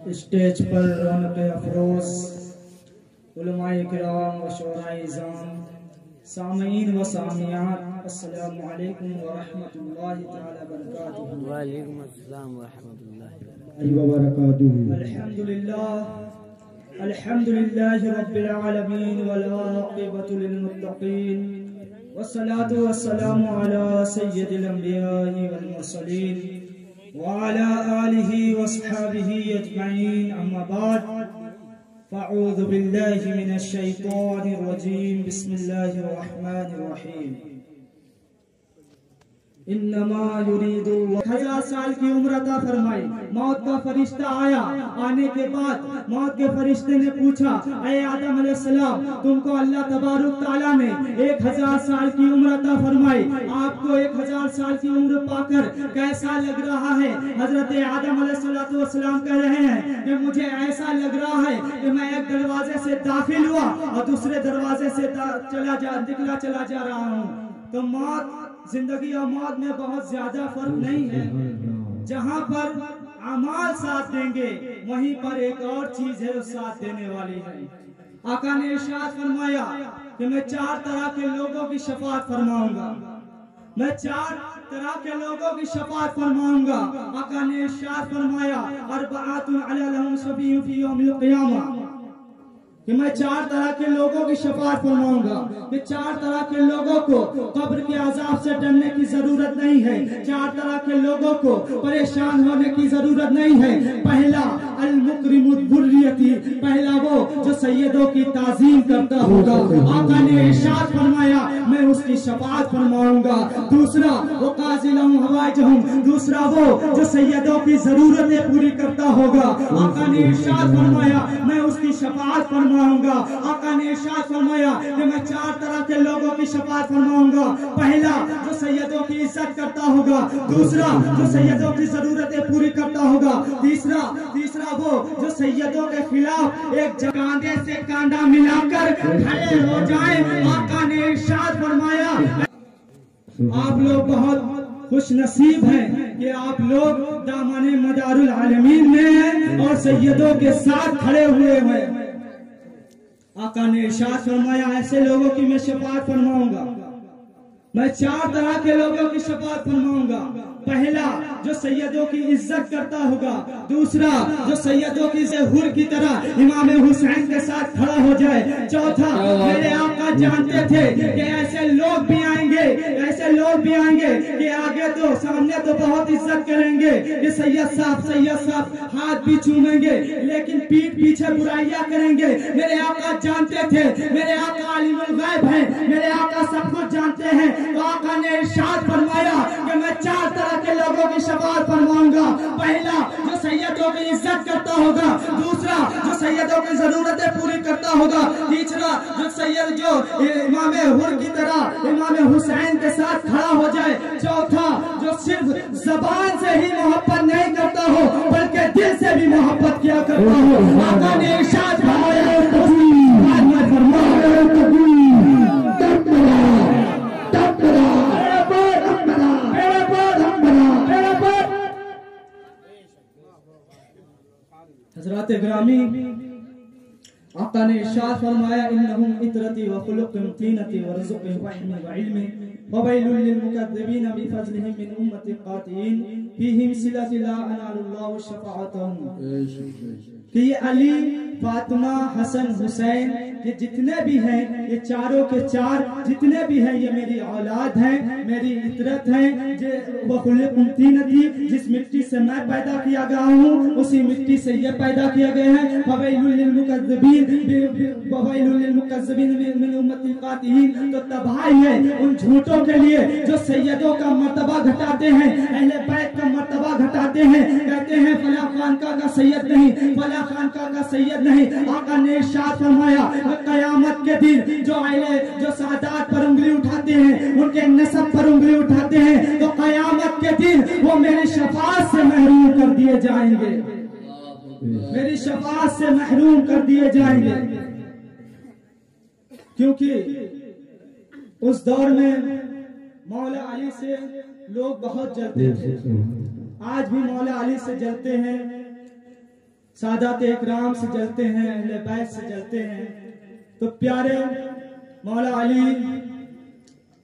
Stage پر رونق افروز علماء کرام و شعراء اعظام، سامعین و سامعات، السلام علیکم ورحمۃ اللہ تعالی وبرکاتہ۔ وعلیکم السلام ورحمۃ اللہ وبرکاتہ۔ الحمد للہ رب العالمین والعاقبۃ للمتقین، والصلاة والسلام علی سید الانبیاء والمرسلین وعلى آلہ واصحابہ اجمعین، اما بعد فاعوذ باللہ من الشیطان الرجیم، بسم اللہ الرحمن الرحیم۔ انما یرید اللہ، 1000 سال کی عمر عطا فرمائی۔ موت کا فرشتہ آیا، آنے کے بعد موت کے فرشتے نے پوچھا، اے آدم علیہ السلام، تم کو اللہ تبارک تعالیٰ نے 1000 سال کی عمر عطا فرمائی، آپ کو 1000 سال کی عمر پا کر کیسا لگ رہا ہے؟ حضرت آدم علیہ السلام کہہ رہے ہیں کہ مجھے ایسا لگ رہا ہے کہ میں ایک دروازے سے داخل ہوا اور دوسرے دروازے سے نکلا چلا جا رہا ہوں۔ تو موت، زندگی اور موت میں بہت زیادہ فرق نہیں ہے۔ جہاں پر اعمال ساتھ دیں گے وہیں پر ایک اور چیز ہے ساتھ دینے والی ہے۔ آقا نے ارشاد فرمایا کہ میں 4 طرح کے لوگوں کی شفاعت فرماؤں گا، میں 4 طرح کے لوگوں کی شفاعت فرماؤں گا۔ آقا نے ارشاد فرمایا اربعۃ علی لهم شفیع فی یوم القیامہ، کہ میں 4 طرح کے لوگوں کی شفاعت فرماؤں گا، کہ 4 طرح کے لوگوں کو قبر کے عذاب سے ڈرنے کی ضرورت نہیں ہے، 4 طرح کے لوگوں کو پریشان ہونے کی ضرورت نہیں ہے۔ پہلا المکرم الذریتی، پہلا وہ جو سیدوں کی تعظیم کرتا ہوگا، آقا نے ارشاد فرمایا میں اس کی شفاعت فرماؤں گا۔ دوسرا وہ قاضی لهم حوائجهم، دوسرا وہ جو سیدوں کی ضرورتیں پوری کرتا ہوگا، آقا نے ارشاد فرمایا میں اس کی شفاعت فرماؤں گا۔ آقا نے ارشاد فرمایا کہ میں 4 طرح کے لوگوں کی شفاعت فرماؤں گا۔ پہلا جو سیدوں کی عزت کرتا ہوگا، دوسرا جو سیدوں کی ضرورتیں پوری کرتا ہوگا، تیسرا وہ جو سیدوں کے خلاف ایک کاندھے سے کاندھا ملا کر کھڑے ہو جائیں۔ آقا نے ارشاد فرمایا آپ لوگ بہت خوش نصیب ہیں کہ آپ لوگ دامن مدار العالمین میں ہیں اور سیدوں کے ساتھ کھڑے ہوئے ہیں۔ آقا نے ارشاد فرمایا ایسے لوگوں کی میں شفاعت فرماؤں گا، میں 4 طرح کے لوگوں کی شفاعت فرماؤں گا۔ پہلا جو سیدوں کی عزت کرتا ہوگا، دوسرا جو سیدوں کی حور کی طرح امام حسین کے ساتھ کھڑا ہو جائے، چوتھا میرے آقا جانتے تھے کہ ایسے لوگ بھی آئیں گے کہ آگے تو سامنے تو بہت عزت کریں گے کہ سید صاحب ہاتھ بھی چومیں گے، لیکن پیٹھ پیچھے برائیاں کریں گے۔ میرے آقا جانتے تھے، میرے آقا عالم الغیب ہیں، میرے آقا سب کچھ جانتے ہیں۔ تو آقا نے ارشاد فرمایا کہ میں 4 طرح کے لوگوں کی شفاعت فرماؤں گا۔ پہلا جو سیدوں کی عزت کرتا ہوگا، دوسرا جو سیدوں کی ضرورتیں پوری کرتا ہوگا، تیسرا جو سید جو امام حور کی طرح امام حسین کے ساتھ کھڑا ہو جائے، چوتھا جو صرف زبان سے ہی محبت نہیں کرتا ہو بلکہ دل سے بھی محبت کیا کرتا ہو۔ آقا نے ارشاد فرمایا حضرات گرامی، آقا نے ارشاد فرمایا انہم اطرتی وخلق طینتی ورزق وحم وعلم وویل للمکذبین بفضلہم من امت قاتئین فیہم صلۃ لا انال اللہ شفاعتہم۔ کہ یہ علی، فاطمہ، حسن، حسین، یہ جتنے بھی ہیں، یہ چاروں کے 4 جتنے بھی ہیں یہ میری اولاد ہیں، میری اطرت ہیں۔ وخلق طینتی، جس مٹی سے میں پیدا کیا گیا ہوں اسی مٹی سے یہ پیدا کیے گئے ہیں۔ وویل للمکذبین من امتی قاتئین، تو تباہی ہے ان جھوٹوں کے لیے جو سیدوں کا مرتبہ گھٹاتے ہیں، اہل بیت کا مرتبہ گھٹاتے ہیں، کہتے ہیں فلاں خانقاہ کا سید نہیں، فلاں خانقاہ کا سید نہیں۔ آقا نے ارشاد فرمایا قیامت کے دن جو سادات پر انگلی اٹھاتے ہیں، ان کے نسب پر انگلی اٹھاتے ہیں، تو قیامت کے دن وہ میری شفاعت سے محروم کر دیے جائیں گے، میری شفاعت سے محروم کر دیے جائیں گے۔ کیونکہ اس دور میں مولا علی سے لوگ بہت جلتے تھے، آج بھی مولا علی سے جلتے ہیں، سادات اکرام سے جلتے ہیں، اہل بیت سے جلتے ہیں۔ تو پیارے مولا علی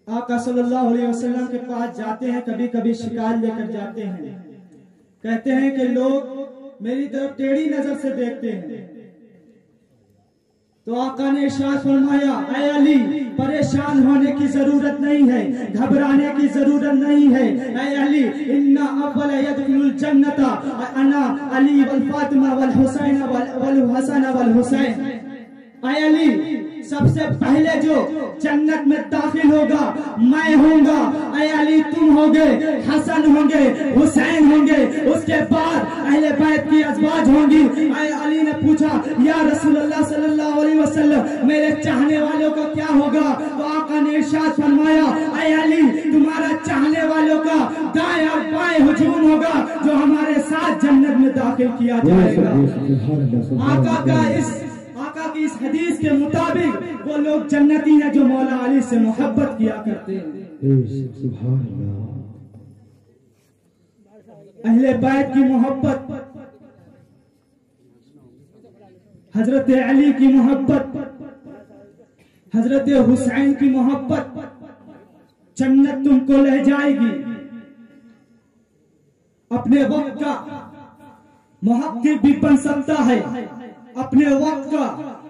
آقا صلی اللہ علیہ وسلم کے پاس جاتے ہیں، کبھی کبھی شکار لے کر جاتے ہیں، کہتے ہیں کہ لوگ میری طرف ٹیڑھی نظر سے دیکھتے ہیں۔ تو آقا نے ارشاد فرمایا، اے علی پریشان ہونے کی ضرورت نہیں ہے، گھبرانے کی ضرورت نہیں ہے۔ اے علی ان اول يدخل الجنت انا علی والفاطمہ والحسین والحسن والحسین۔ اے علی سب سے پہلے جو جنت میں داخل ہوگا میں ہوں گا، اے علی تم ہوگے، حسن ہوں گے، حسین ہوں گے، اس کے بعد اہل بیت کی ازواج ہوں گی۔ اے علی نے پوچھا یا رسول اللہ صلی اللہ علیہ وسلم میرے چاہنے والوں کا کیا ہوگا؟ تو آقا نے ارشاد فرمایا، اے علی تمہارا چاہنے والوں کا دائیں اور بائیں ہجوم ہوگا جو ہمارے ساتھ جنت میں داخل کیا جائے گا۔ آقا کی اس حدیث کے مطابق وہ لوگ جنتی ہیں جو مولا علی سے محبت کیا کرتے ہیں۔ اہل بیت کی محبت، حضرت علی کی محبت، حضرت حسین کی محبت جنت تم کو لے جائے گی۔ اپنے وقت کا محقق بھی بن سکتا ہے، اپنے وقت کا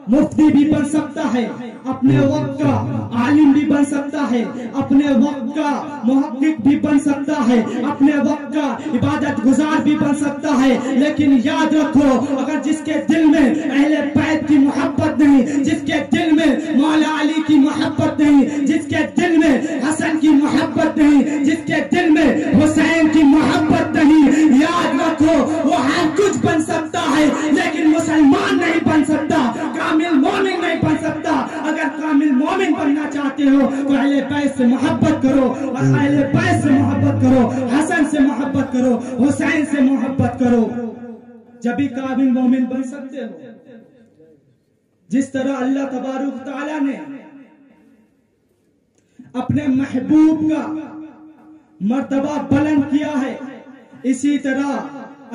مفتی بھی بن سکتا ہے، اپنے وقت کا عالم بھی بن سکتا ہے، اپنے وقت کا محقق بھی بن سکتا ہے، اپنے وقت کا عبادت گزار بھی بن سکتا ہے، لیکن یاد رکھو اگر جس کے دل میں اہل بیت کی محبت نہیں، جس کے دل میں مولا علی کی محبت نہیں، جس کے دل میں حسن کی محبت نہیں، جس کے دل میں حسین کی محبت نہیں، یاد رکھو وہ ہر کچھ بن سکتا ہے لیکن مسلمان نہیں بن سکتا، کامل مومن نہیں بن سکتا۔ اگر کامل مومن بننا چاہتے ہو تو اہل بیت سے محبت کرو، اور اہل بیت سے محبت کرو، حسن سے محبت کرو، حسین سے محبت کرو، جبھی کامل مومن بن سکتے ہو۔ جس طرح اللہ تبارک تعالیٰ نے اپنے محبوب کا مرتبہ بلند کیا ہے، اسی طرح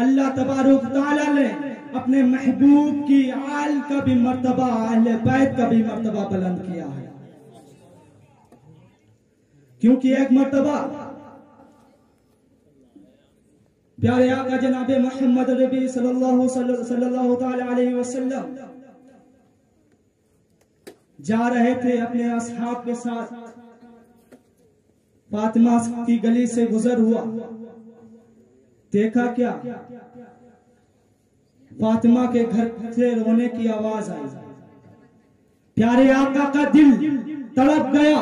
اللہ تبارک تعالیٰ نے اپنے محبوب کی آل کا بھی مرتبہ، اہل بیت کا بھی مرتبہ بلند کیا ہے۔ کیونکہ ایک مرتبہ پیارے آقا جناب محمد ربی صلی اللہ تعالی علیہ وسلم جا رہے تھے اپنے اصحاب کے ساتھ، فاطمہ کی گلی سے گزر ہوا، دیکھا کیا؟ فاطمہ کے گھر سے رونے کی آواز آئی۔ پیارے آقا کا دل تڑپ گیا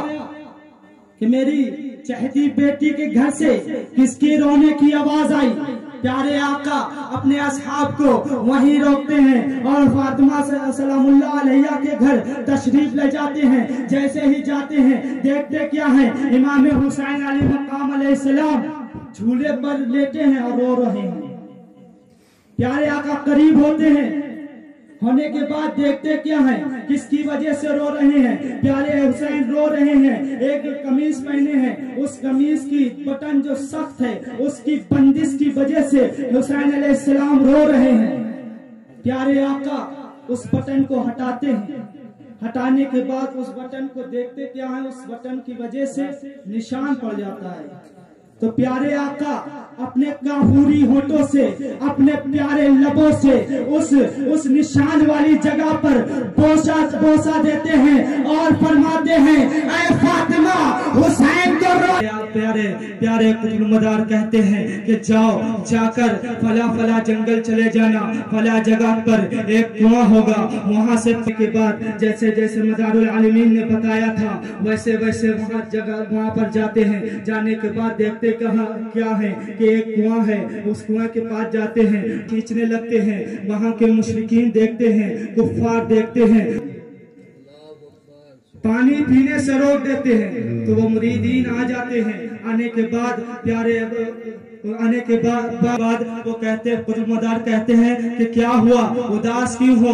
کہ میری چہتی بیٹی کے گھر سے کس کی رونے کی آواز آئی۔ پیارے آقا اپنے اصحاب کو وہیں روکتے ہیں اور فاطمہ سلام اللہ علیہ کے گھر تشریف لے جاتے ہیں۔ جیسے ہی جاتے ہیں دیکھتے کیا ہیں؟ امام حسین علیہ مقام علیہ السلام جھولے پر لیٹے ہیں اور رو رہے ہیں۔ پیارے آقا قریب ہوتے ہیں، ہونے کے بعد دیکھتے کیا ہیں؟ کس کی وجہ سے رو رہے ہیں؟ پیارے حسین رو رہے ہیں، ایک قمیص پہنے ہیں، اس قمیص کی بٹن جو سخت ہے اس کی بندش کی وجہ سے حسین علیہ السلام رو رہے ہیں۔ پیارے آقا اس بٹن کو ہٹاتے ہیں، ہٹانے کے بعد اس بٹن کو دیکھتے کیا ہیں؟ اس بٹن کی وجہ سے نشان پڑ جاتا ہے۔ تو پیارے آقا اپنے کافوری ہونٹوں سے، اپنے پیارے لبوں سے اس نشان والی جگہ پر بوسہ دیتے ہیں اور فرماتے ہیں، اے فاطمہ حسین کو رو۔ پیارے قطب مدار کہتے ہیں کہ جاؤ، جا کر فلا جنگل چلے جانا، فلا جگہ پر ایک کنواں ہوگا، وہاں سے کے بعد جیسے جیسے مدار العالمین نے بتایا تھا ویسے ویسے وہاں پر جاتے ہیں۔ جانے کے بعد دیکھتے کہاں کیا ہے کہ ایک کنواں ہے، اس کنواں کے پاس جاتے ہیں، کھینچنے لگتے ہیں، وہاں کے مشرکین دیکھتے ہیں، کفار دیکھتے ہیں، پانی پینے سے روک دیتے ہیں، تو وہ مریدین آ جاتے ہیں۔ آنے کے بعد وہ کہتے قطب مدار کہتے ہیں کہ کیا ہوا، اداس کیوں ہو؟